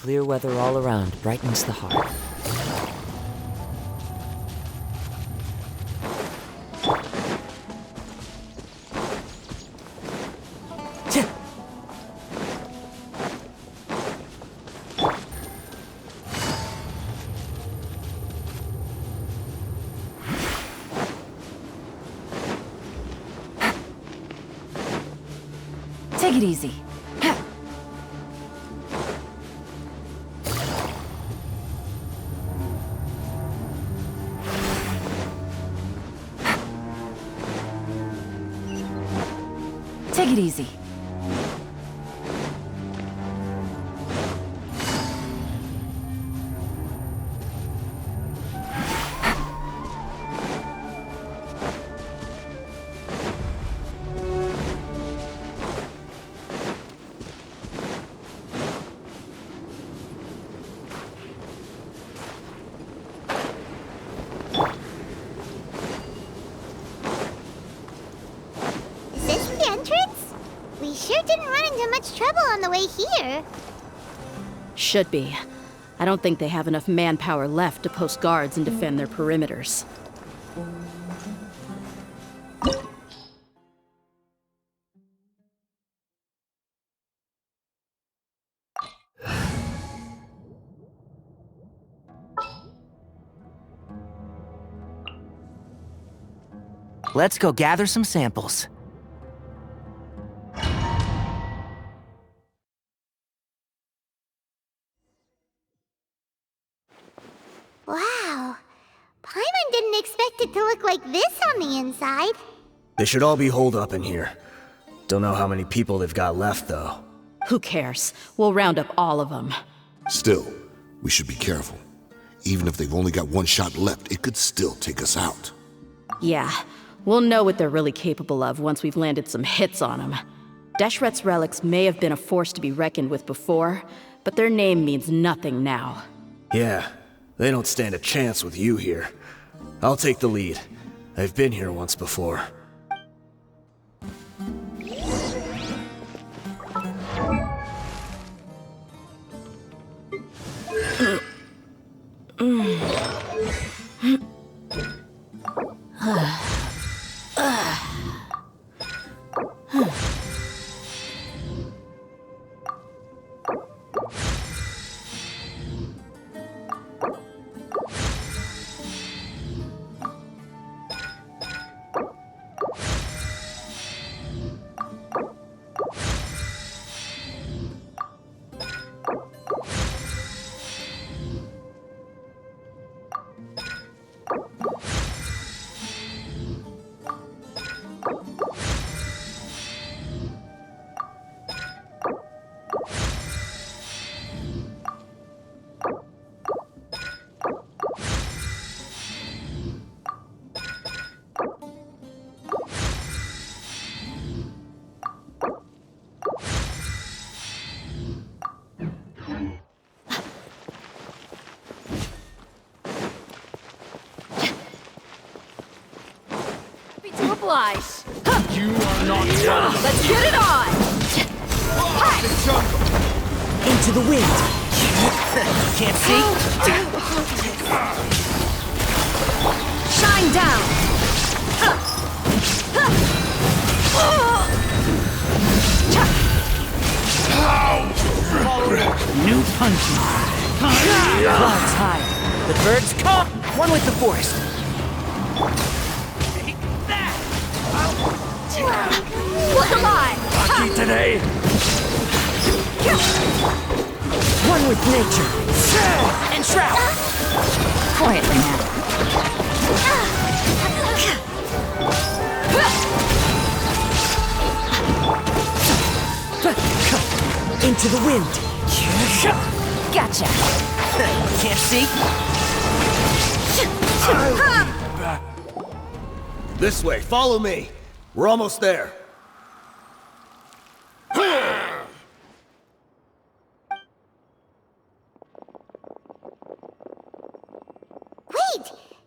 clear weather all around brightens the heart. Take it easy. Take it easy. We sure didn't run into much trouble on the way here. Should be. I don't think they have enough manpower left to post guards and defend their perimeters. Let's go gather some samples. Wow. Paimon didn't expect it to look like this on the inside. They should all be holed up in here. Don't know how many people they've got left, though. Who cares? We'll round up all of them. Still, we should be careful. Even if they've only got one shot left, it could still take us out. Yeah, we'll know what they're really capable of once we've landed some hits on them. Deshret's relics may have been a force to be reckoned with before, but their name means nothing now. Yeah, they don't stand a chance with you here. I'll take the lead. I've been here once before. Oblige. You are not done. Let's get it on! The jungle. Into the wind! Can't see? Shine down! New punching. Clouds high. The birds come! One with the forest. Look alive! Lucky today. One with nature. And shroud. Quietly now. Into the wind. Gotcha. Can't see? This way, follow me. We're almost there. Wait!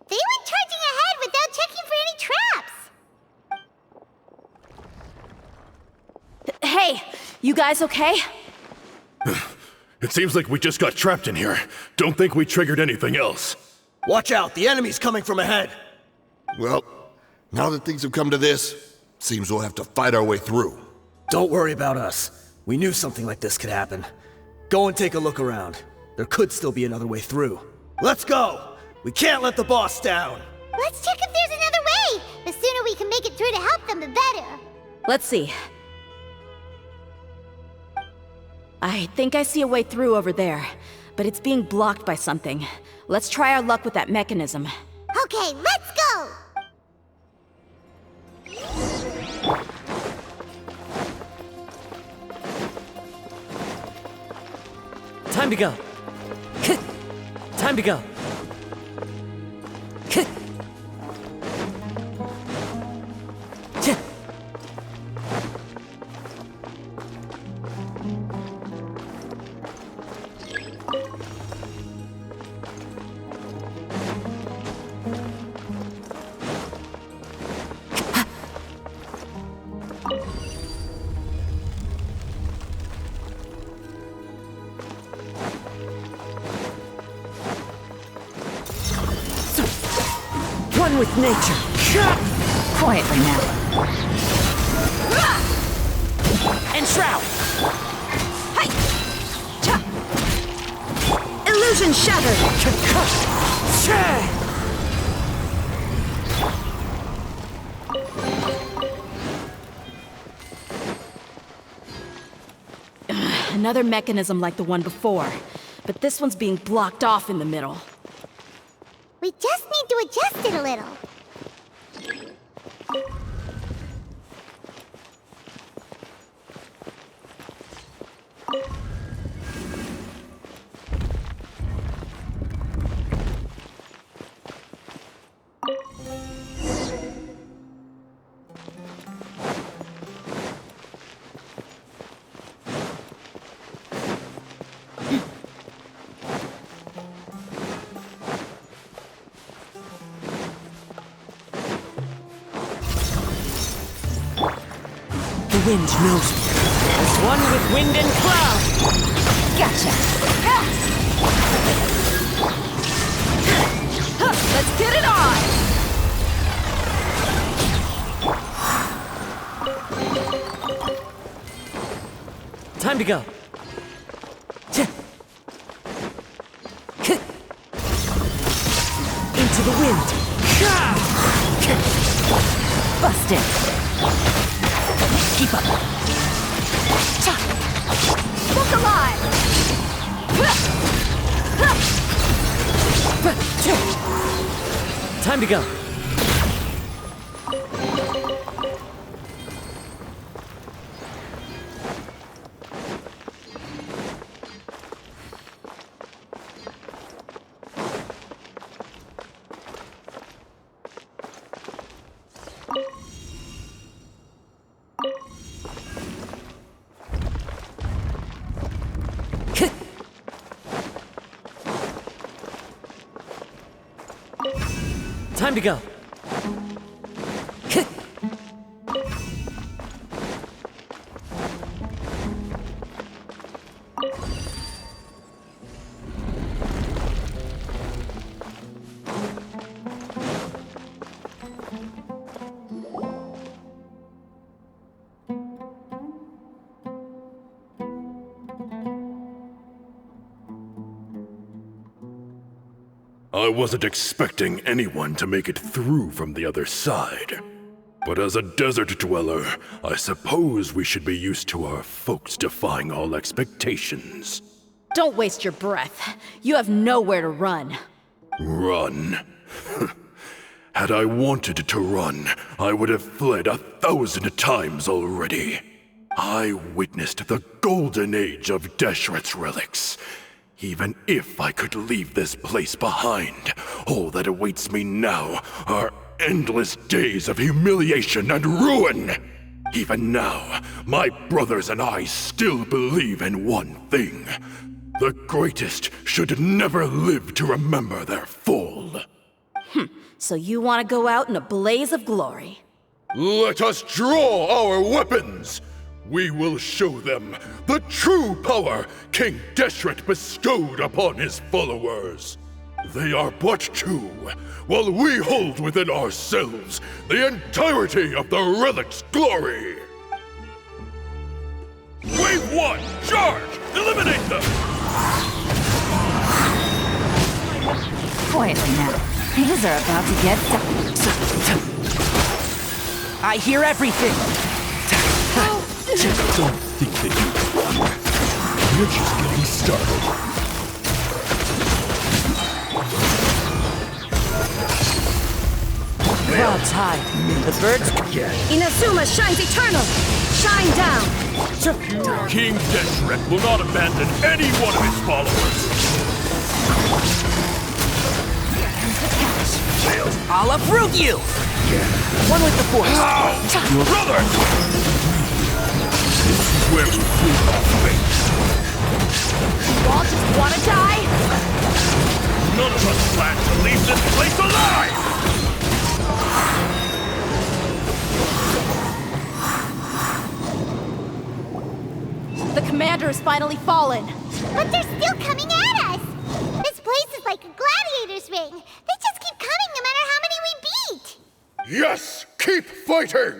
They went charging ahead without checking for any traps! Hey, you guys okay? It seems like we just got trapped in here. Don't think we triggered anything else. Watch out, the enemy's coming from ahead! Well, now that things have come to this, seems we'll have to fight our way through. Don't worry about us. We knew something like this could happen. Go and take a look around. There could still be another way through. Let's go! We can't let the boss down! Let's check if there's another way! The sooner we can make it through to help them, the better. Let's see. I think I see a way through over there, but it's being blocked by something. Let's try our luck with that mechanism. Okay, let's go! Time to go. Time to go. One with nature. Quietly now. Enshroud! Hi! Cha! Illusion shattered! Another mechanism like the one before, but this one's being blocked off in the middle. We just need to adjust it a little. The wind knows me. There's one with wind and cloud. Gotcha! Let's get it on! Time to go. Into the wind. Busted! Keep up! Look alive! Time to go. Time to go. I wasn't expecting anyone to make it through from the other side. But as a desert dweller, I suppose we should be used to our folks defying all expectations. Don't waste your breath. You have nowhere to run. Run? Had I wanted to run, I would have fled 1,000 times already. I witnessed the golden age of Deshret's relics. Even if I could leave this place behind, all that awaits me now are endless days of humiliation and ruin. Even now, my brothers and I still believe in one thing. The greatest should never live to remember their fall. So you want to go out in a blaze of glory? Let us draw our weapons! we will show them the true power King Deshret bestowed upon his followers. They are but two, while we hold within ourselves the entirety of the relic's glory. Wave 1, charge! Eliminate them! Quietly now. Things are about to get... I hear everything! Don't think that you're just getting started. Clouds high. The birds... Inazuma shines eternal! Shine down! King Deshret will not abandon any one of his followers. I'll uproot you! One with the force. Your brother! This is where we prove our fate. You all just wanna die? None of us plan to leave this place alive! The commander has finally fallen. But they're still coming at us! This place is like a gladiator's ring. They just keep coming no matter how many we beat! Yes, keep fighting!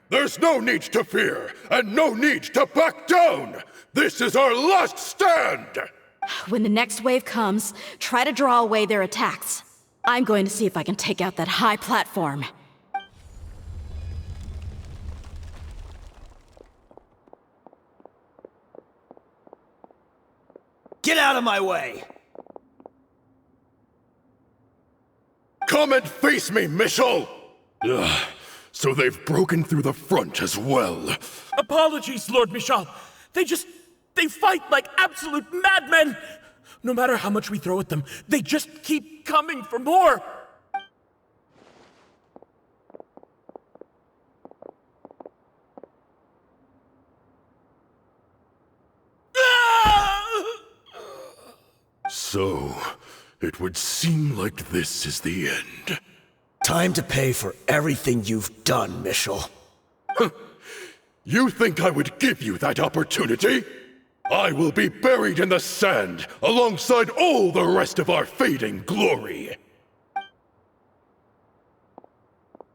There's no need to fear, and no need to back down! This is our last stand! When the next wave comes, try to draw away their attacks. I'm going to see if I can take out that high platform. Get out of my way! Come and face me, Mishal! Ugh, so they've broken through the front as well. Apologies, Lord Michal. They fight like absolute madmen! No matter how much we throw at them, they just keep coming for more! So, it would seem like this is the end. Time to pay for everything you've done, Mishal. You think I would give you that opportunity? I will be buried in the sand alongside all the rest of our fading glory.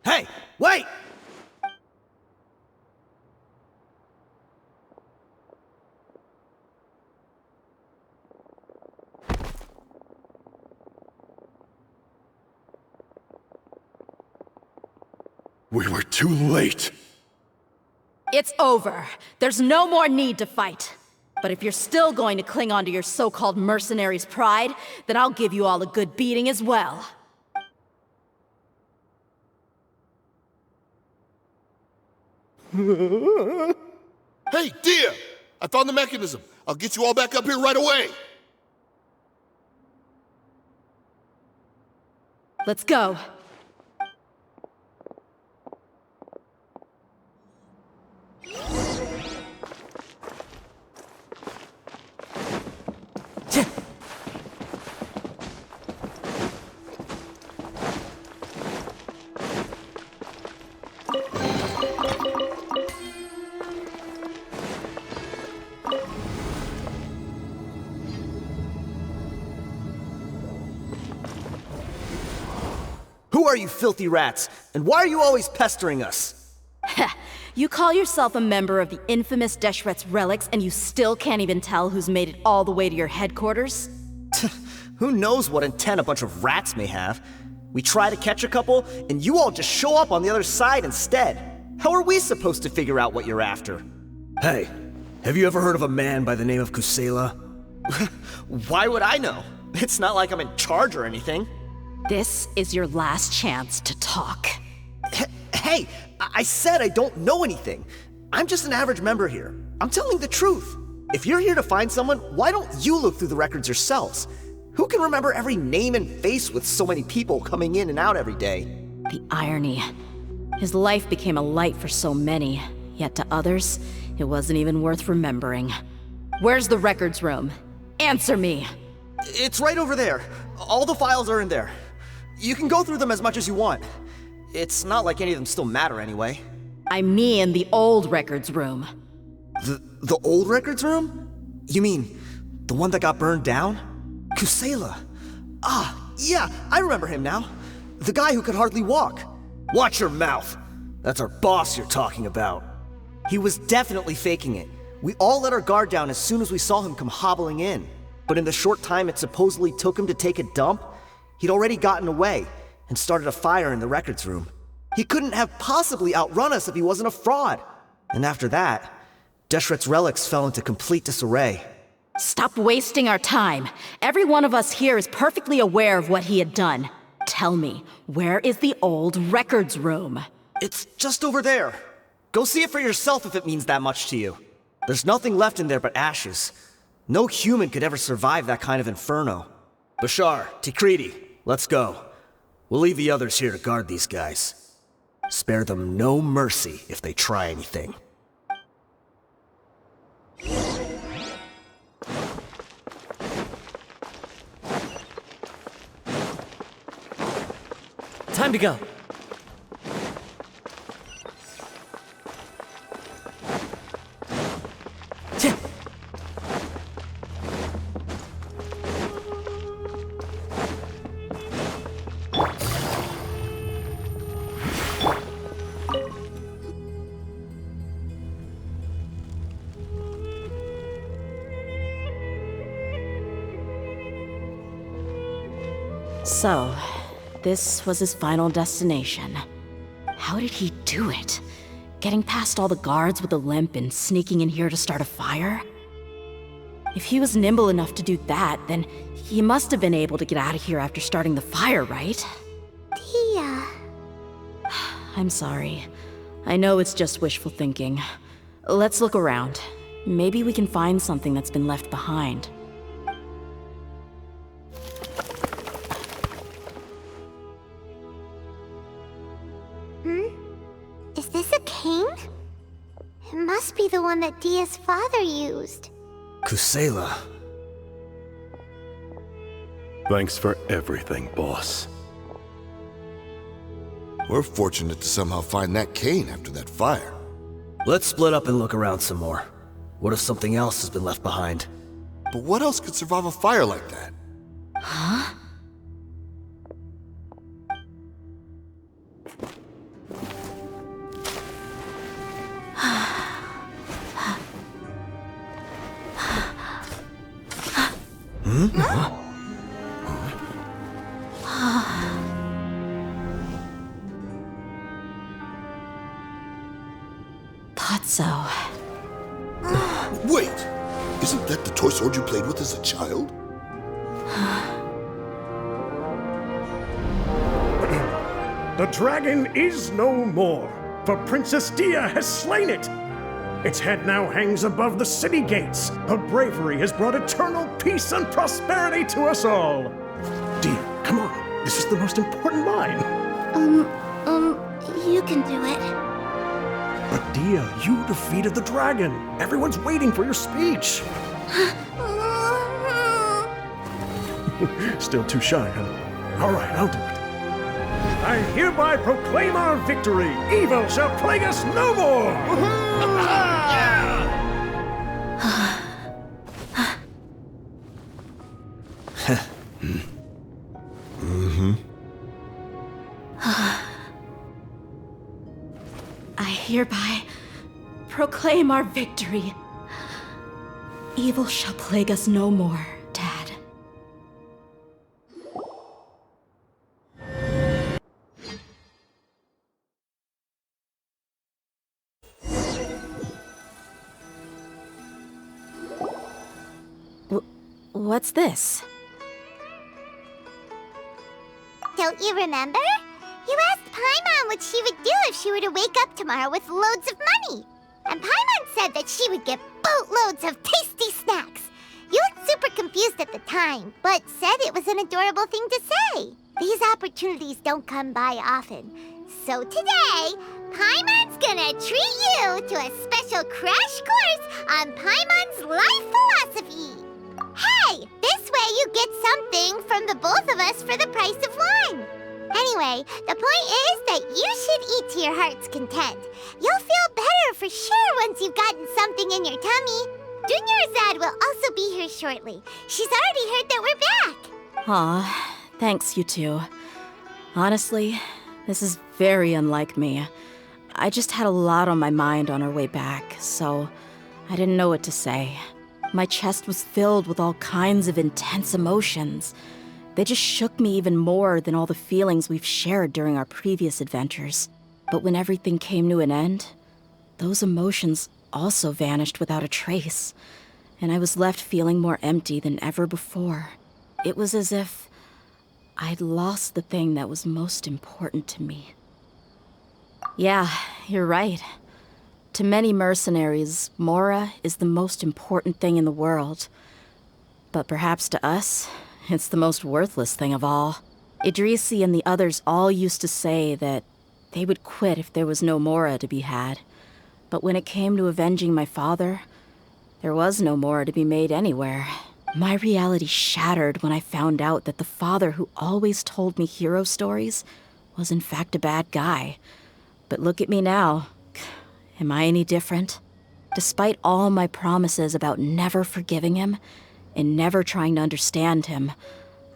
Hey, wait! We were too late. It's over. There's no more need to fight. But if you're still going to cling on to your so-called mercenary's pride, then I'll give you all a good beating as well. Hey, dear! I found the mechanism. I'll get you all back up here right away. Let's go. Who are you filthy rats? And why are you always pestering us? You call yourself a member of the infamous Deshret's relics, and you still can't even tell who's made it all the way to your headquarters? Who knows what intent a bunch of rats may have? We try to catch a couple, and you all just show up on the other side instead. How are we supposed to figure out what you're after? Hey, have you ever heard of a man by the name of Kusela? Why would I know? It's not like I'm in charge or anything. This is your last chance to talk. Hey, I said I don't know anything. I'm just an average member here. I'm telling the truth. If you're here to find someone, why don't you look through the records yourselves? Who can remember every name and face with so many people coming in and out every day? The irony. His life became a light for so many, yet to others, it wasn't even worth remembering. Where's the records room? Answer me! It's right over there. All the files are in there. You can go through them as much as you want. It's not like any of them still matter anyway. I mean the old records room. The old records room? You mean, the one that got burned down? Kusela. Ah, yeah, I remember him now. The guy who could hardly walk. Watch your mouth. That's our boss you're talking about. He was definitely faking it. We all let our guard down as soon as we saw him come hobbling in. But in the short time it supposedly took him to take a dump, he'd already gotten away and started a fire in the records room. He couldn't have possibly outrun us if he wasn't a fraud. And after that, Deshret's relics fell into complete disarray. Stop wasting our time. Every one of us here is perfectly aware of what he had done. Tell me, where is the old records room? It's just over there. Go see it for yourself if it means that much to you. There's nothing left in there but ashes. No human could ever survive that kind of inferno. Bashar, Tikriti, let's go. We'll leave the others here to guard these guys. Spare them no mercy if they try anything. Time to go. So, this was his final destination. How did he do it? Getting past all the guards with a limp and sneaking in here to start a fire? If he was nimble enough to do that, then he must have been able to get out of here after starting the fire, right? Tia... I'm sorry. I know it's just wishful thinking. Let's look around. Maybe we can find something that's been left behind. Is this a cane? It must be the one that Dia's father used. Kusela. Thanks for everything, boss. We're fortunate to somehow find that cane after that fire. Let's split up and look around some more. What if something else has been left behind? But what else could survive a fire like that? Huh? Thought so. Wait! Isn't that the toy sword you played with as a child? The dragon is no more, for Princess Dia has slain it. Its head now hangs above the city gates. Her bravery has brought eternal peace and prosperity to us all. Dia, come on. This is the most important line. You can do it. But Dia, you defeated the dragon. Everyone's waiting for your speech. Still too shy, huh? All right, I'll do it. I hereby proclaim our victory. Evil shall plague us no more. I hereby proclaim our victory. Evil shall plague us no more, Dad. What's this? Don't you remember? You asked Paimon what she would do if she were to wake up tomorrow with loads of money. And Paimon said that she would get boatloads of tasty snacks. You looked super confused at the time, but said it was an adorable thing to say. These opportunities don't come by often. So today, Paimon's gonna treat you to a special crash course on Paimon's life philosophy. Hey, this way you get something from the both of us for the price of one. Anyway, the point is that you should eat to your heart's content. You'll feel better for sure once you've gotten something in your tummy. Dunyarzad will also be here shortly. She's already heard that we're back. Aw, thanks, you two. Honestly, this is very unlike me. I just had a lot on my mind on our way back, so I didn't know what to say. My chest was filled with all kinds of intense emotions. They just shook me even more than all the feelings we've shared during our previous adventures. But when everything came to an end, those emotions also vanished without a trace, and I was left feeling more empty than ever before. It was as if I'd lost the thing that was most important to me. Yeah, you're right. To many mercenaries, Mora is the most important thing in the world. But perhaps to us, it's the most worthless thing of all. Idrisi and the others all used to say that they would quit if there was no Mora to be had. But when it came to avenging my father, there was no Mora to be made anywhere. My reality shattered when I found out that the father who always told me hero stories was in fact a bad guy. But look at me now. Am I any different? Despite all my promises about never forgiving him and never trying to understand him,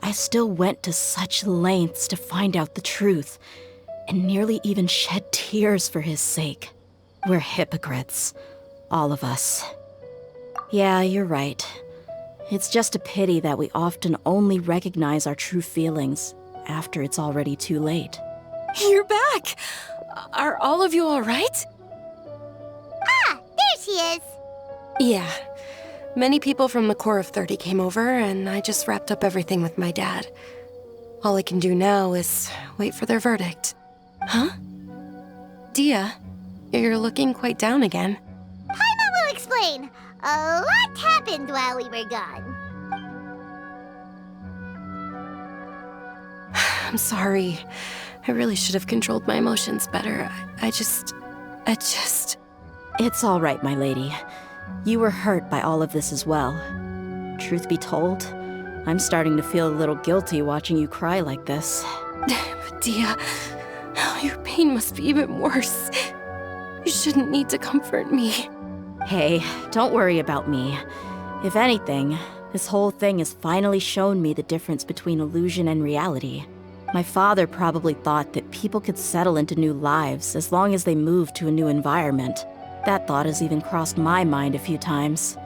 I still went to such lengths to find out the truth and nearly even shed tears for his sake. We're hypocrites. All of us. Yeah, you're right. It's just a pity that we often only recognize our true feelings after it's already too late. You're back! Are all of you all right? Ah, there she is. Yeah. Many people from the Corps of 30 came over, and I just wrapped up everything with my dad. All I can do now is wait for their verdict. Huh? Dia, you're looking quite down again. Paimon will explain. A lot happened while we were gone. I'm sorry. I really should have controlled my emotions better. I just... It's all right, my lady. You were hurt by all of this as well. Truth be told, I'm starting to feel a little guilty watching you cry like this. Dia, your pain must be even worse. You shouldn't need to comfort me. Hey, don't worry about me. If anything, this whole thing has finally shown me the difference between illusion and reality. My father probably thought that people could settle into new lives as long as they moved to a new environment. That thought has even crossed my mind a few times.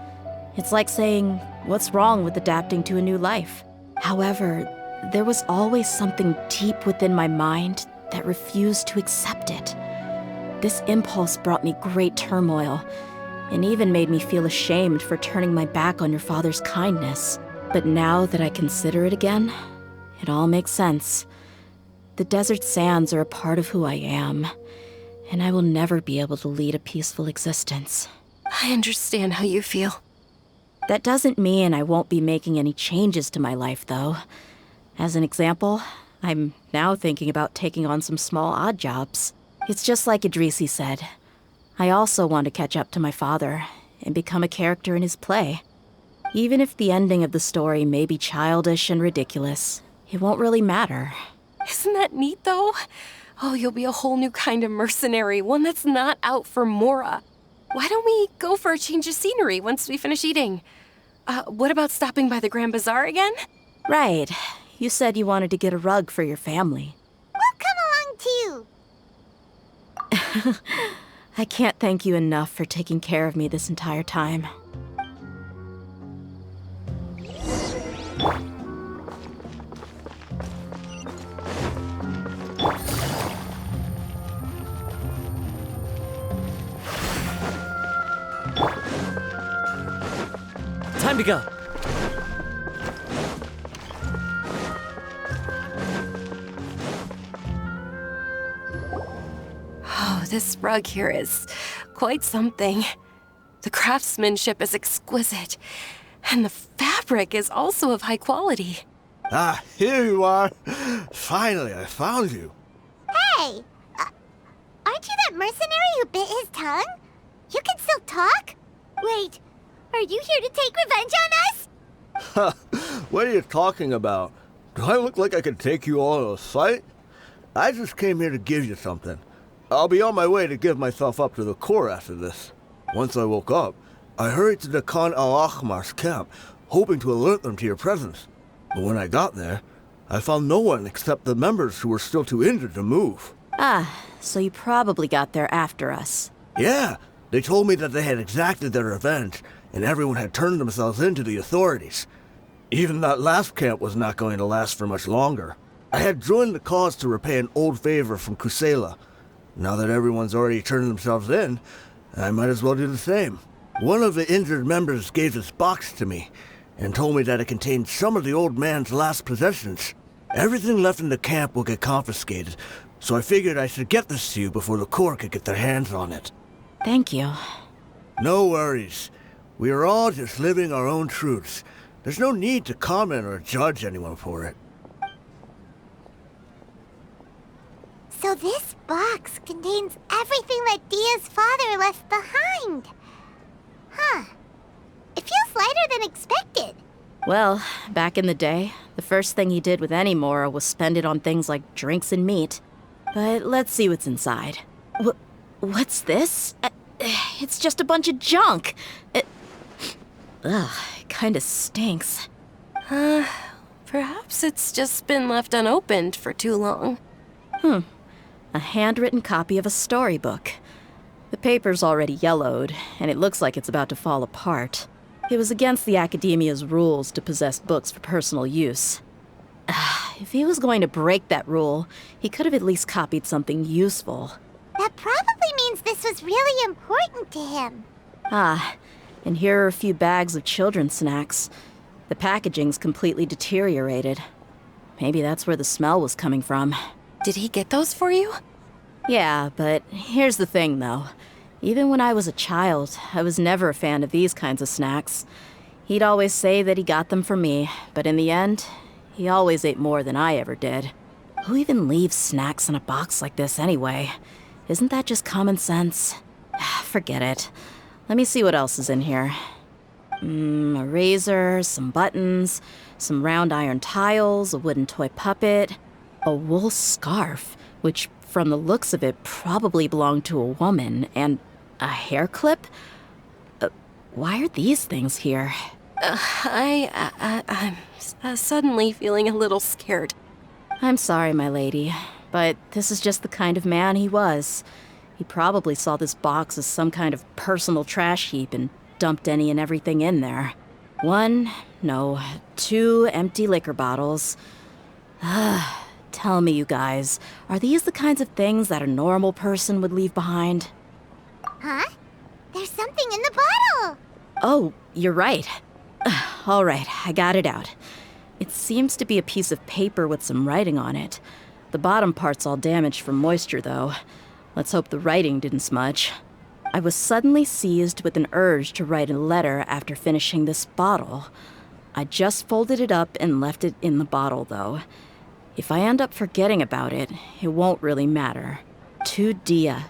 It's like saying, what's wrong with adapting to a new life? However, there was always something deep within my mind that refused to accept it. This impulse brought me great turmoil, and even made me feel ashamed for turning my back on your father's kindness. But now that I consider it again, it all makes sense. The desert sands are a part of who I am, and I will never be able to lead a peaceful existence. I understand how you feel. That doesn't mean I won't be making any changes to my life, though. As an example, I'm now thinking about taking on some small odd jobs. It's just like Idrisi said. I also want to catch up to my father and become a character in his play. Even if the ending of the story may be childish and ridiculous, it won't really matter. Isn't that neat, though? Oh, you'll be a whole new kind of mercenary, one that's not out for Mora. Why don't we go for a change of scenery once we finish eating? What about stopping by the Grand Bazaar again? Right. You said you wanted to get a rug for your family. We'll come along too. I can't thank you enough for taking care of me this entire time. Time to go. Oh, this rug here is quite something. The craftsmanship is exquisite, and the fabric is also of high quality. Ah, here you are. Finally, I found you. Hey! Aren't you that mercenary who bit his tongue? You can still talk? Wait, are you here to take revenge on us? What are you talking about? Do I look like I could take you all in a fight? I just came here to give you something. I'll be on my way to give myself up to the Corps after this. Once I woke up, I hurried to the Khan al-Ahmar's camp, hoping to alert them to your presence. But when I got there, I found no one except the members who were still too injured to move. Ah, so you probably got there after us. Yeah, they told me that they had exacted their revenge, and everyone had turned themselves in to the authorities. Even that last camp was not going to last for much longer. I had joined the cause to repay an old favor from Kusela. Now that everyone's already turned themselves in, I might as well do the same. One of the injured members gave this box to me, and told me that it contained some of the old man's last possessions. Everything left in the camp will get confiscated, so I figured I should get this to you before the Corps could get their hands on it. Thank you. No worries. We are all just living our own truths. There's no need to comment or judge anyone for it. So this box contains everything that Dia's father left behind. Huh. It feels lighter than expected. Well, back in the day, the first thing he did with any Mora was spend it on things like drinks and meat. But let's see what's inside. What's this? It's just a bunch of junk. It kinda stinks. Perhaps it's just been left unopened for too long. A handwritten copy of a storybook. The paper's already yellowed, and it looks like it's about to fall apart. It was against the Academia's rules to possess books for personal use. If he was going to break that rule, he could have at least copied something useful. That probably means this was really important to him. And here are a few bags of children's snacks. The packaging's completely deteriorated. Maybe that's where the smell was coming from. Did he get those for you? Yeah, but here's the thing, though. Even when I was a child, I was never a fan of these kinds of snacks. He'd always say that he got them for me, but in the end, he always ate more than I ever did. Who even leaves snacks in a box like this anyway? Isn't that just common sense? Forget it. Let me see what else is in here. A razor, some buttons, some round iron tiles, a wooden toy puppet, a wool scarf, which from the looks of it probably belonged to a woman, and a hair clip? Why are these things here? I'm suddenly feeling a little scared. I'm sorry, my lady, but this is just the kind of man he was. He probably saw this box as some kind of personal trash heap and dumped any and everything in there. 2 empty liquor bottles. Tell me, you guys, are these the kinds of things that a normal person would leave behind? Huh? There's something in the bottle! Oh, you're right. All right, I got it out. It seems to be a piece of paper with some writing on it. The bottom part's all damaged from moisture, though. Let's hope the writing didn't smudge. I was suddenly seized with an urge to write a letter after finishing this bottle. I just folded it up and left it in the bottle, though. If I end up forgetting about it, it won't really matter. To Dia.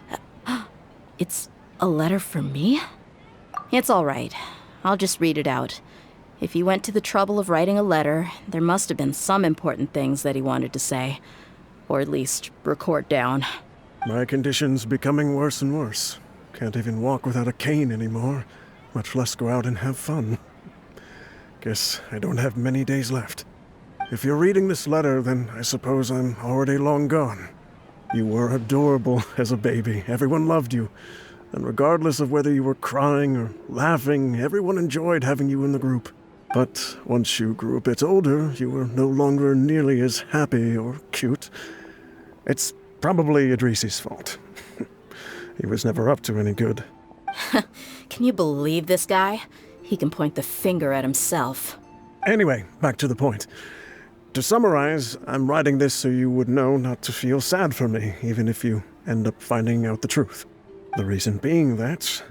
It's a letter for me? It's all right. I'll just read it out. If he went to the trouble of writing a letter, there must have been some important things that he wanted to say. Or at least record down. My condition's becoming worse and worse. Can't even walk without a cane anymore, much less go out and have fun. Guess I don't have many days left. If you're reading this letter, then I suppose I'm already long gone. You were adorable as a baby. Everyone loved you. And regardless of whether you were crying or laughing, everyone enjoyed having you in the group. But once you grew a bit older, you were no longer nearly as happy or cute. It's probably Idrisi's fault. He was never up to any good. Can you believe this guy? He can point the finger at himself. Anyway, back to the point. To summarize, I'm writing this so you would know not to feel sad for me, even if you end up finding out the truth. The reason being that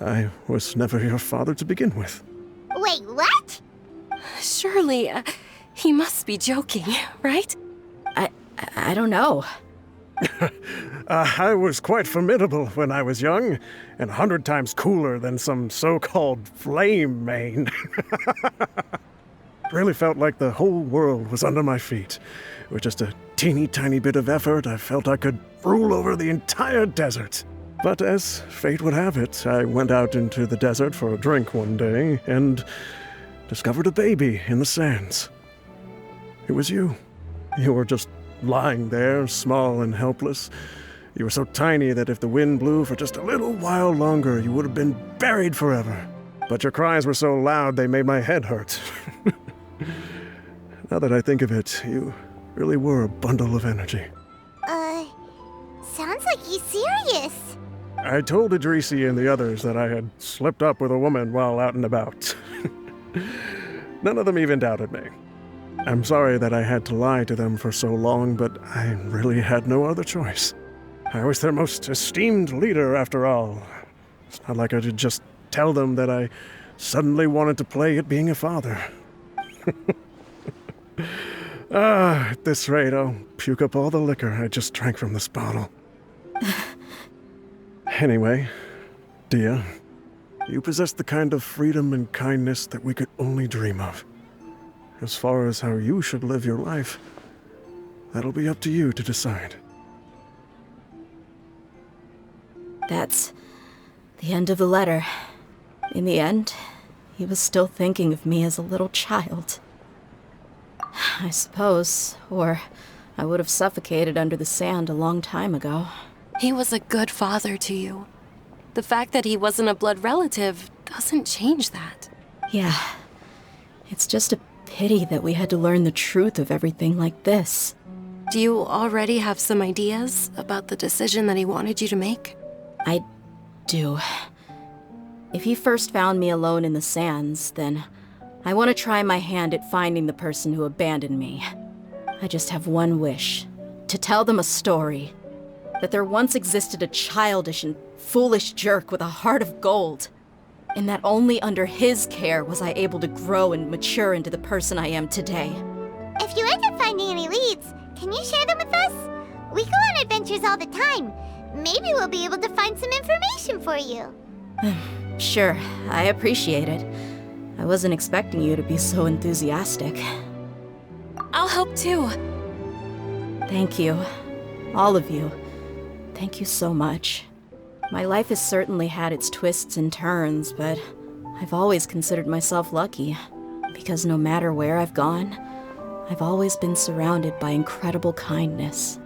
I was never your father to begin with. Wait, what? Surely, he must be joking, right? I don't know. I was quite formidable when I was young, and 100 times cooler than some so-called flame main. Really felt like the whole world was under my feet. With just a teeny tiny bit of effort, I felt I could rule over the entire desert. But as fate would have it, I went out into the desert for a drink one day and discovered a baby in the sands. It was you. You were just lying there, small and helpless. You were so tiny that if the wind blew for just a little while longer, you would have been buried forever. But your cries were so loud they made my head hurt. Now that I think of it, you really were a bundle of energy. Sounds like he's serious. I told Idrisi and the others that I had slipped up with a woman while out and about. None of them even doubted me. I'm sorry that I had to lie to them for so long, but I really had no other choice. I was their most esteemed leader, after all. It's not like I could just tell them that I suddenly wanted to play at being a father. At this rate, I'll puke up all the liquor I just drank from this bottle. Anyway, Dia, you possess the kind of freedom and kindness that we could only dream of. As far as how you should live your life, that'll be up to you to decide. That's the end of the letter. In the end, he was still thinking of me as a little child. I suppose, or I would have suffocated under the sand a long time ago. He was a good father to you. The fact that he wasn't a blood relative doesn't change that. Yeah. It's just a pity that we had to learn the truth of everything like this. Do you already have some ideas about the decision that he wanted you to make? I do. If he first found me alone in the sands, then I want to try my hand at finding the person who abandoned me. I just have one wish. To tell them a story. That there once existed a childish and foolish jerk with a heart of gold. And that only under his care was I able to grow and mature into the person I am today. If you end up finding any leads, can you share them with us? We go on adventures all the time. Maybe we'll be able to find some information for you. Sure, I appreciate it. I wasn't expecting you to be so enthusiastic. I'll help too. Thank you. All of you. Thank you so much. My life has certainly had its twists and turns, but I've always considered myself lucky. Because no matter where I've gone, I've always been surrounded by incredible kindness.